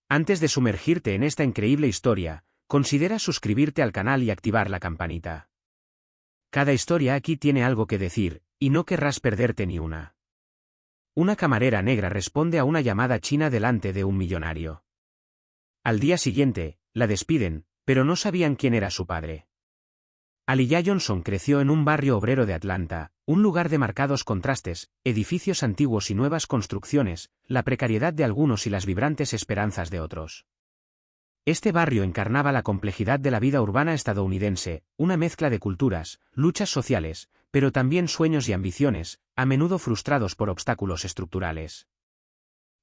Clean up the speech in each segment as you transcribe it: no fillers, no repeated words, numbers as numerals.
Antes de sumergirte en esta increíble historia, considera suscribirte al canal y activar la campanita. Cada historia aquí tiene algo que decir, y no querrás perderte ni una. Una camarera negra responde a una llamada china delante de un millonario. Al día siguiente, la despiden, pero no sabían quién era su padre. Aliyah Johnson creció en un barrio obrero de Atlanta, un lugar de marcados contrastes, edificios antiguos y nuevas construcciones, la precariedad de algunos y las vibrantes esperanzas de otros. Este barrio encarnaba la complejidad de la vida urbana estadounidense, una mezcla de culturas, luchas sociales, pero también sueños y ambiciones, a menudo frustrados por obstáculos estructurales.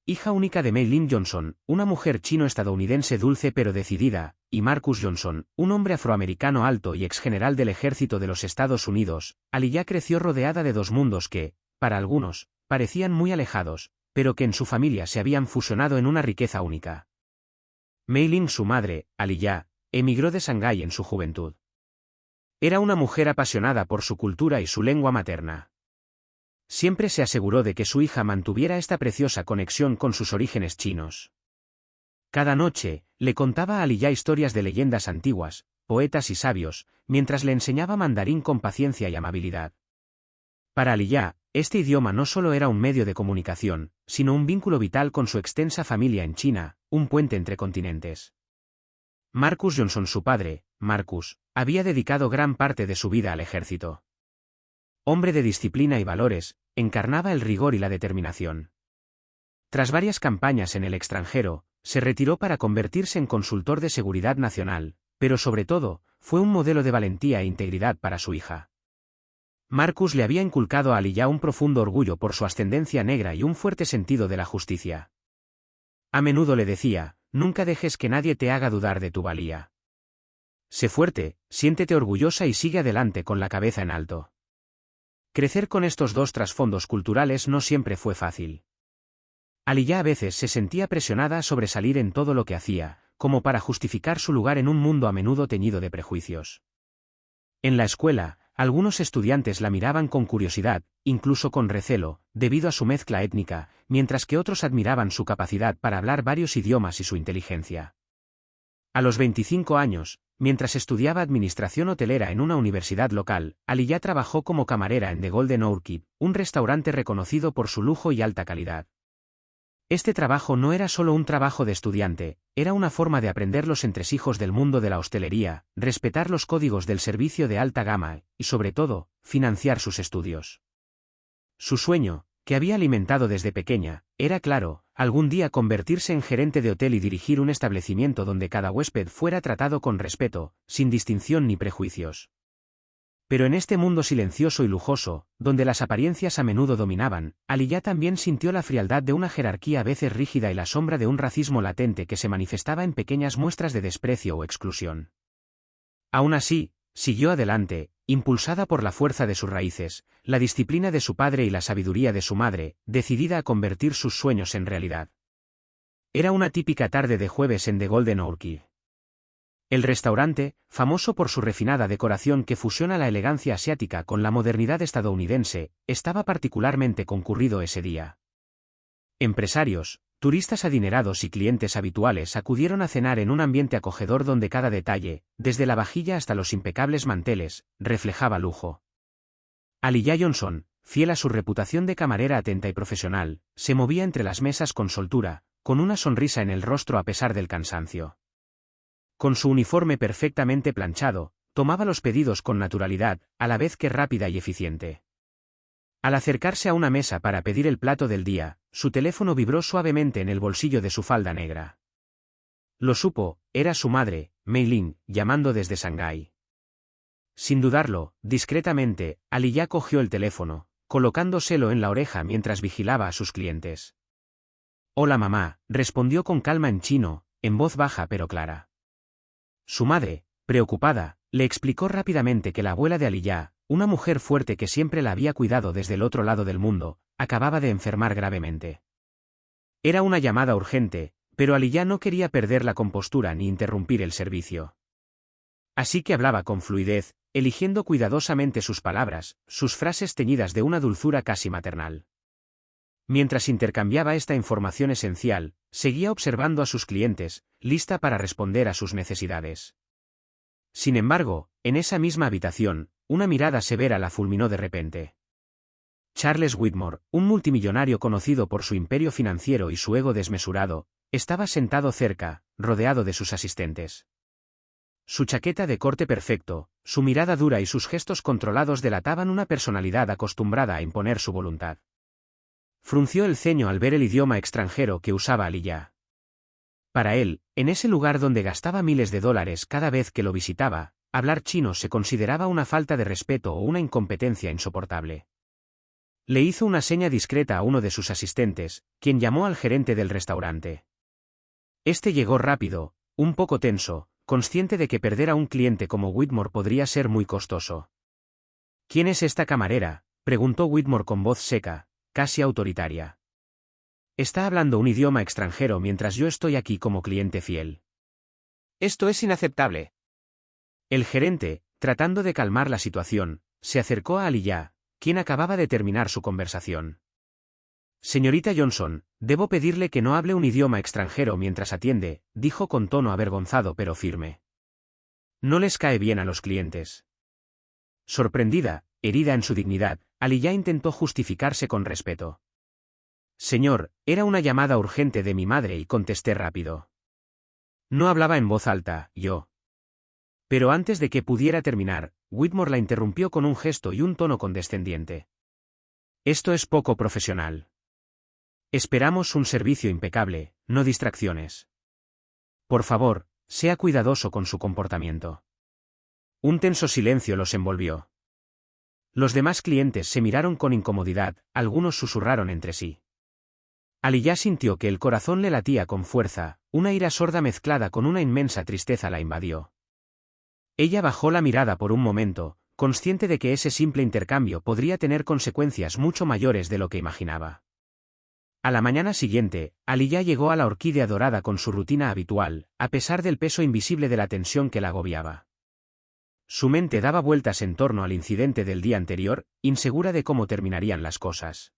Hija única de Mei Lin Johnson, una mujer chino-estadounidense dulce pero decidida, y Marcus Johnson, un hombre afroamericano alto y exgeneral del ejército de los Estados Unidos, Aliyah creció rodeada de dos mundos que, para algunos, parecían muy alejados, pero que en su familia se habían fusionado en una riqueza única. Mei Lin, su madre, Aliyah, emigró de Shanghái en su juventud. Era una mujer apasionada por su cultura y su lengua materna. Siempre se aseguró de que su hija mantuviera esta preciosa conexión con sus orígenes chinos. Cada noche, le contaba a Aliyah historias de leyendas antiguas, poetas y sabios, mientras le enseñaba mandarín con paciencia y amabilidad. Para Aliyah, este idioma no solo era un medio de comunicación, sino un vínculo vital con su extensa familia en China, un puente entre continentes. Marcus Johnson, su padre, Marcus, había dedicado gran parte de su vida al ejército. Hombre de disciplina y valores, encarnaba el rigor y la determinación. Tras varias campañas en el extranjero, se retiró para convertirse en consultor de seguridad nacional, pero sobre todo, fue un modelo de valentía e integridad para su hija. Marcus le había inculcado a Aliyah un profundo orgullo por su ascendencia negra y un fuerte sentido de la justicia. A menudo le decía, nunca dejes que nadie te haga dudar de tu valía. Sé fuerte, siéntete orgullosa y sigue adelante con la cabeza en alto. Crecer con estos dos trasfondos culturales no siempre fue fácil. Aliyah a veces se sentía presionada a sobresalir en todo lo que hacía, como para justificar su lugar en un mundo a menudo teñido de prejuicios. En la escuela, algunos estudiantes la miraban con curiosidad, incluso con recelo, debido a su mezcla étnica, mientras que otros admiraban su capacidad para hablar varios idiomas y su inteligencia. A los 25 años, mientras estudiaba administración hotelera en una universidad local, Aliyah trabajó como camarera en The Golden Orchid, un restaurante reconocido por su lujo y alta calidad. Este trabajo no era solo un trabajo de estudiante, era una forma de aprender los entresijos del mundo de la hostelería, respetar los códigos del servicio de alta gama y, sobre todo, financiar sus estudios. Su sueño, que había alimentado desde pequeña, era claro, algún día convertirse en gerente de hotel y dirigir un establecimiento donde cada huésped fuera tratado con respeto, sin distinción ni prejuicios. Pero en este mundo silencioso y lujoso, donde las apariencias a menudo dominaban, Aliyah también sintió la frialdad de una jerarquía a veces rígida y la sombra de un racismo latente que se manifestaba en pequeñas muestras de desprecio o exclusión. Aún así, siguió adelante, impulsada por la fuerza de sus raíces, la disciplina de su padre y la sabiduría de su madre, decidida a convertir sus sueños en realidad. Era una típica tarde de jueves en The Golden Orchid. El restaurante, famoso por su refinada decoración que fusiona la elegancia asiática con la modernidad estadounidense, estaba particularmente concurrido ese día. Empresarios, turistas adinerados y clientes habituales acudieron a cenar en un ambiente acogedor donde cada detalle, desde la vajilla hasta los impecables manteles, reflejaba lujo. Aliyah Johnson, fiel a su reputación de camarera atenta y profesional, se movía entre las mesas con soltura, con una sonrisa en el rostro a pesar del cansancio. Con su uniforme perfectamente planchado, tomaba los pedidos con naturalidad, a la vez que rápida y eficiente. Al acercarse a una mesa para pedir el plato del día, su teléfono vibró suavemente en el bolsillo de su falda negra. Lo supo, era su madre, Mei Lin, llamando desde Shanghái. Sin dudarlo, discretamente, Aliyah cogió el teléfono, colocándoselo en la oreja mientras vigilaba a sus clientes. «Hola mamá», respondió con calma en chino, en voz baja pero clara. Su madre, preocupada, le explicó rápidamente que la abuela de Aliyah, una mujer fuerte que siempre la había cuidado desde el otro lado del mundo, acababa de enfermar gravemente. Era una llamada urgente, pero Aliyah no quería perder la compostura ni interrumpir el servicio. Así que hablaba con fluidez, eligiendo cuidadosamente sus palabras, sus frases teñidas de una dulzura casi maternal. Mientras intercambiaba esta información esencial, seguía observando a sus clientes, lista para responder a sus necesidades. Sin embargo, en esa misma habitación, una mirada severa la fulminó de repente. Charles Whitmore, un multimillonario conocido por su imperio financiero y su ego desmesurado, estaba sentado cerca, rodeado de sus asistentes. Su chaqueta de corte perfecto, su mirada dura y sus gestos controlados delataban una personalidad acostumbrada a imponer su voluntad. Frunció el ceño al ver el idioma extranjero que usaba Aliyah. Para él, en ese lugar donde gastaba miles de dólares cada vez que lo visitaba, hablar chino se consideraba una falta de respeto o una incompetencia insoportable. Le hizo una seña discreta a uno de sus asistentes, quien llamó al gerente del restaurante. Este llegó rápido, un poco tenso, consciente de que perder a un cliente como Whitmore podría ser muy costoso. ¿Quién es esta camarera?, preguntó Whitmore con voz seca, casi autoritaria. Está hablando un idioma extranjero mientras yo estoy aquí como cliente fiel. Esto es inaceptable. El gerente, tratando de calmar la situación, se acercó a Aliyah, quien acababa de terminar su conversación. Señorita Johnson, debo pedirle que no hable un idioma extranjero mientras atiende, dijo con tono avergonzado pero firme. No les cae bien a los clientes. Sorprendida, herida en su dignidad, Aliyah intentó justificarse con respeto. Señor, era una llamada urgente de mi madre y contesté rápido. No hablaba en voz alta, yo. Pero antes de que pudiera terminar, Whitmore la interrumpió con un gesto y un tono condescendiente. Esto es poco profesional. Esperamos un servicio impecable, no distracciones. Por favor, sea cuidadoso con su comportamiento. Un tenso silencio los envolvió. Los demás clientes se miraron con incomodidad, algunos susurraron entre sí. Aliyah sintió que el corazón le latía con fuerza, una ira sorda mezclada con una inmensa tristeza la invadió. Ella bajó la mirada por un momento, consciente de que ese simple intercambio podría tener consecuencias mucho mayores de lo que imaginaba. A la mañana siguiente, Aliyah llegó a la Orquídea Dorada con su rutina habitual, a pesar del peso invisible de la tensión que la agobiaba. Su mente daba vueltas en torno al incidente del día anterior, insegura de cómo terminarían las cosas.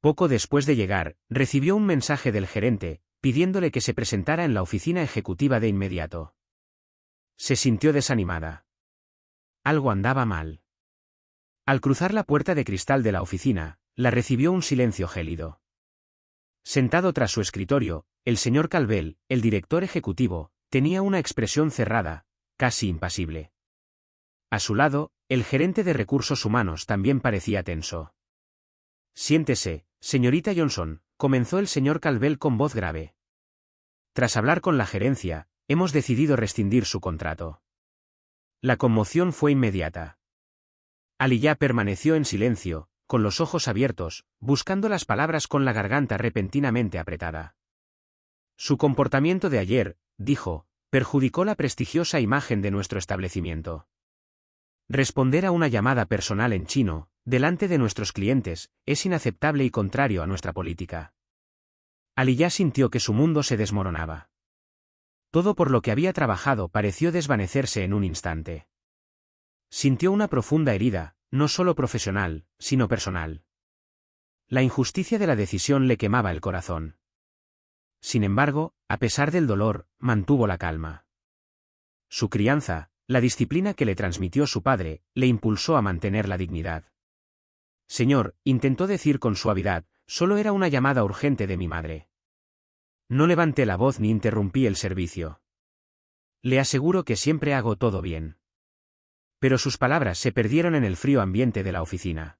Poco después de llegar, recibió un mensaje del gerente, pidiéndole que se presentara en la oficina ejecutiva de inmediato. Se sintió desanimada. Algo andaba mal. Al cruzar la puerta de cristal de la oficina, la recibió un silencio gélido. Sentado tras su escritorio, el señor Calvel, el director ejecutivo, tenía una expresión cerrada, casi impasible. A su lado, el gerente de recursos humanos también parecía tenso. Siéntese, señorita Johnson, comenzó el señor Calvel con voz grave. Tras hablar con la gerencia, hemos decidido rescindir su contrato. La conmoción fue inmediata. Aliyah permaneció en silencio, con los ojos abiertos, buscando las palabras con la garganta repentinamente apretada. Su comportamiento de ayer, dijo, perjudicó la prestigiosa imagen de nuestro establecimiento. Responder a una llamada personal en chino, delante de nuestros clientes, es inaceptable y contrario a nuestra política. Aliyah sintió que su mundo se desmoronaba. Todo por lo que había trabajado pareció desvanecerse en un instante. Sintió una profunda herida, no solo profesional, sino personal. La injusticia de la decisión le quemaba el corazón. Sin embargo, a pesar del dolor, mantuvo la calma. Su crianza, la disciplina que le transmitió su padre, le impulsó a mantener la dignidad. Señor, intentó decir con suavidad, solo era una llamada urgente de mi madre. No levanté la voz ni interrumpí el servicio. Le aseguro que siempre hago todo bien. Pero sus palabras se perdieron en el frío ambiente de la oficina.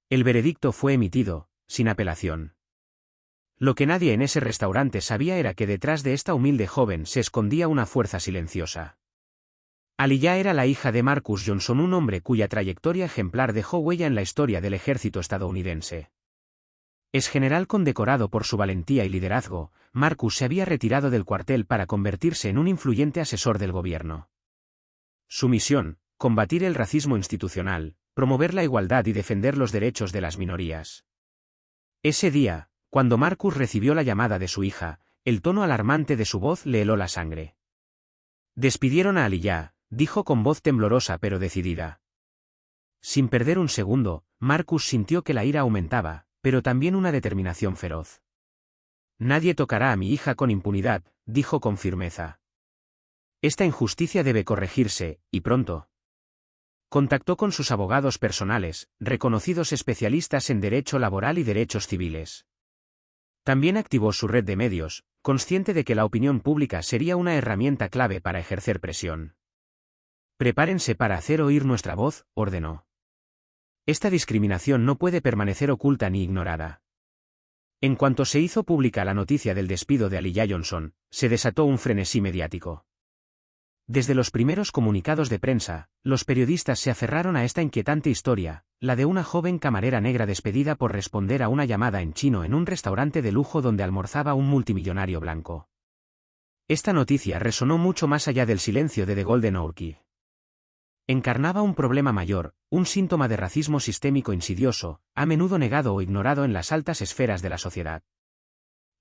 El veredicto fue emitido, sin apelación. Lo que nadie en ese restaurante sabía era que detrás de esta humilde joven se escondía una fuerza silenciosa. Aliyah era la hija de Marcus Johnson, un hombre cuya trayectoria ejemplar dejó huella en la historia del ejército estadounidense. Ex general condecorado por su valentía y liderazgo, Marcus se había retirado del cuartel para convertirse en un influyente asesor del gobierno. Su misión, combatir el racismo institucional, promover la igualdad y defender los derechos de las minorías. Ese día, cuando Marcus recibió la llamada de su hija, el tono alarmante de su voz le heló la sangre. Despidieron a Aliyah, dijo con voz temblorosa pero decidida. Sin perder un segundo, Marcus sintió que la ira aumentaba, pero también una determinación feroz. Nadie tocará a mi hija con impunidad, dijo con firmeza. Esta injusticia debe corregirse, y pronto. Contactó con sus abogados personales, reconocidos especialistas en derecho laboral y derechos civiles. También activó su red de medios, consciente de que la opinión pública sería una herramienta clave para ejercer presión. Prepárense para hacer oír nuestra voz, ordenó. Esta discriminación no puede permanecer oculta ni ignorada. En cuanto se hizo pública la noticia del despido de Aliyah Johnson, se desató un frenesí mediático. Desde los primeros comunicados de prensa, los periodistas se aferraron a esta inquietante historia, la de una joven camarera negra despedida por responder a una llamada en chino en un restaurante de lujo donde almorzaba un multimillonario blanco. Esta noticia resonó mucho más allá del silencio de The Golden Orchid. Encarnaba un problema mayor, un síntoma de racismo sistémico insidioso, a menudo negado o ignorado en las altas esferas de la sociedad.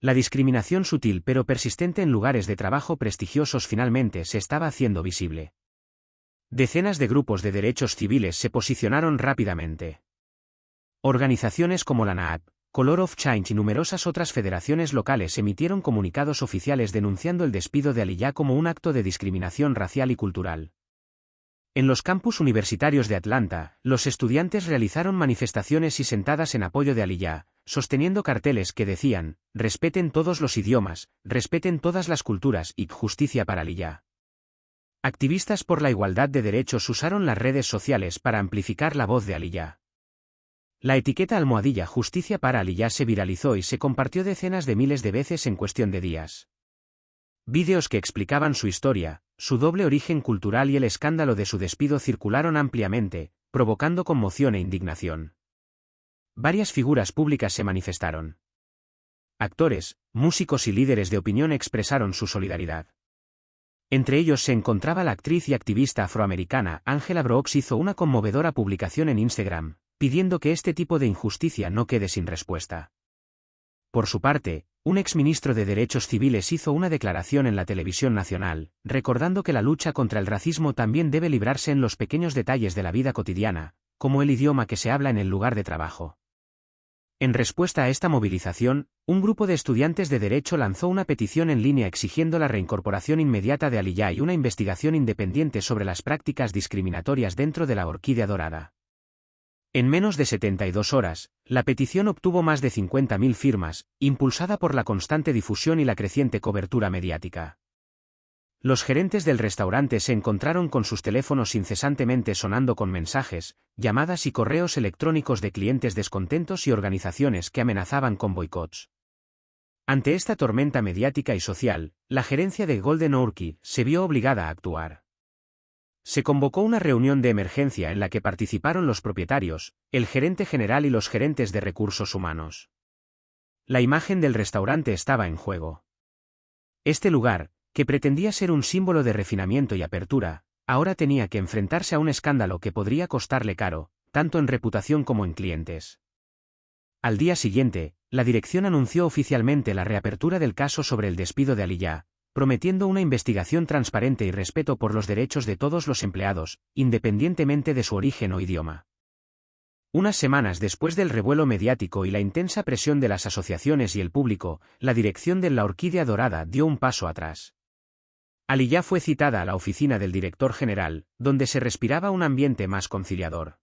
La discriminación sutil pero persistente en lugares de trabajo prestigiosos finalmente se estaba haciendo visible. Decenas de grupos de derechos civiles se posicionaron rápidamente. Organizaciones como la NAAP, Color of Change y numerosas otras federaciones locales emitieron comunicados oficiales denunciando el despido de Aliyah como un acto de discriminación racial y cultural. En los campus universitarios de Atlanta, los estudiantes realizaron manifestaciones y sentadas en apoyo de Aliyah, sosteniendo carteles que decían, respeten todos los idiomas, respeten todas las culturas y justicia para Aliyah. Activistas por la igualdad de derechos usaron las redes sociales para amplificar la voz de Aliyah. La etiqueta almohadilla justicia para Aliyah se viralizó y se compartió decenas de miles de veces en cuestión de días. Vídeos que explicaban su historia, su doble origen cultural y el escándalo de su despido circularon ampliamente, provocando conmoción e indignación. Varias figuras públicas se manifestaron. Actores, músicos y líderes de opinión expresaron su solidaridad. Entre ellos se encontraba la actriz y activista afroamericana Angela Brooks. Hizo una conmovedora publicación en Instagram, pidiendo que este tipo de injusticia no quede sin respuesta. Por su parte, un exministro de Derechos Civiles hizo una declaración en la televisión nacional, recordando que la lucha contra el racismo también debe librarse en los pequeños detalles de la vida cotidiana, como el idioma que se habla en el lugar de trabajo. En respuesta a esta movilización, un grupo de estudiantes de derecho lanzó una petición en línea exigiendo la reincorporación inmediata de Aliyah y una investigación independiente sobre las prácticas discriminatorias dentro de la Orquídea Dorada. En menos de 72 horas, la petición obtuvo más de 50.000 firmas, impulsada por la constante difusión y la creciente cobertura mediática. Los gerentes del restaurante se encontraron con sus teléfonos incesantemente sonando con mensajes, llamadas y correos electrónicos de clientes descontentos y organizaciones que amenazaban con boicots. Ante esta tormenta mediática y social, la gerencia de Golden Orchid se vio obligada a actuar. Se convocó una reunión de emergencia en la que participaron los propietarios, el gerente general y los gerentes de recursos humanos. La imagen del restaurante estaba en juego. Este lugar, que pretendía ser un símbolo de refinamiento y apertura, ahora tenía que enfrentarse a un escándalo que podría costarle caro, tanto en reputación como en clientes. Al día siguiente, la dirección anunció oficialmente la reapertura del caso sobre el despido de Aliyah, prometiendo una investigación transparente y respeto por los derechos de todos los empleados, independientemente de su origen o idioma. Unas semanas después del revuelo mediático y la intensa presión de las asociaciones y el público, la dirección de la Orquídea Dorada dio un paso atrás. Aliyah fue citada a la oficina del director general, donde se respiraba un ambiente más conciliador.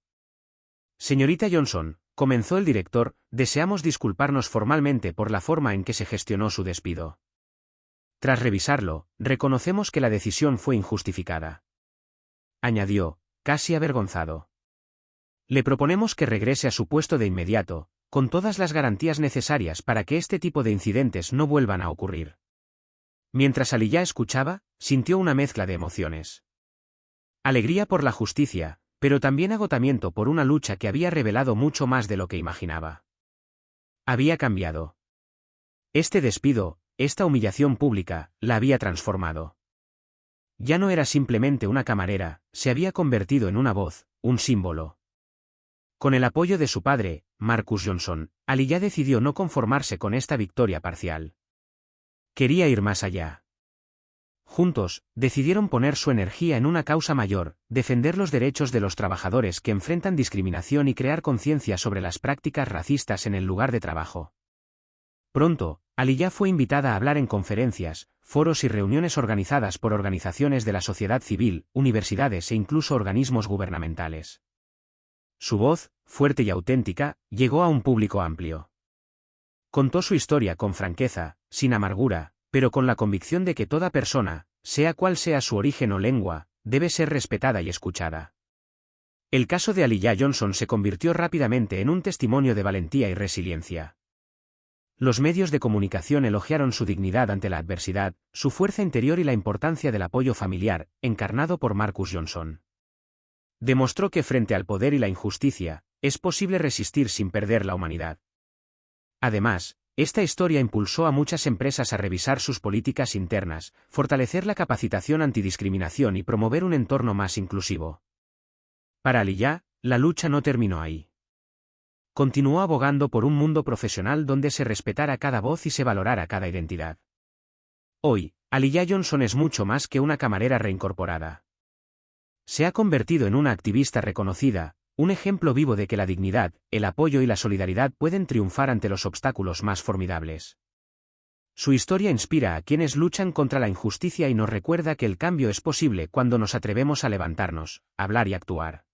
Señorita Johnson, comenzó el director, deseamos disculparnos formalmente por la forma en que se gestionó su despido. Tras revisarlo, reconocemos que la decisión fue injustificada. Añadió, casi avergonzado. Le proponemos que regrese a su puesto de inmediato, con todas las garantías necesarias para que este tipo de incidentes no vuelvan a ocurrir. Mientras Aliyah escuchaba, sintió una mezcla de emociones. Alegría por la justicia, pero también agotamiento por una lucha que había revelado mucho más de lo que imaginaba. Había cambiado. Este despido, esta humillación pública, la había transformado. Ya no era simplemente una camarera, se había convertido en una voz, un símbolo. Con el apoyo de su padre, Marcus Johnson, Aliyah decidió no conformarse con esta victoria parcial. Quería ir más allá. Juntos, decidieron poner su energía en una causa mayor, defender los derechos de los trabajadores que enfrentan discriminación y crear conciencia sobre las prácticas racistas en el lugar de trabajo. Pronto, Aliyah fue invitada a hablar en conferencias, foros y reuniones organizadas por organizaciones de la sociedad civil, universidades e incluso organismos gubernamentales. Su voz, fuerte y auténtica, llegó a un público amplio. Contó su historia con franqueza, sin amargura, pero con la convicción de que toda persona, sea cual sea su origen o lengua, debe ser respetada y escuchada. El caso de Aliyah Johnson se convirtió rápidamente en un testimonio de valentía y resiliencia. Los medios de comunicación elogiaron su dignidad ante la adversidad, su fuerza interior y la importancia del apoyo familiar, encarnado por Marcus Johnson. Demostró que frente al poder y la injusticia, es posible resistir sin perder la humanidad. Además, esta historia impulsó a muchas empresas a revisar sus políticas internas, fortalecer la capacitación antidiscriminación y promover un entorno más inclusivo. Para Aliyah, la lucha no terminó ahí. Continuó abogando por un mundo profesional donde se respetara cada voz y se valorara cada identidad. Hoy, Aliyah Johnson es mucho más que una camarera reincorporada. Se ha convertido en una activista reconocida, un ejemplo vivo de que la dignidad, el apoyo y la solidaridad pueden triunfar ante los obstáculos más formidables. Su historia inspira a quienes luchan contra la injusticia y nos recuerda que el cambio es posible cuando nos atrevemos a levantarnos, hablar y actuar.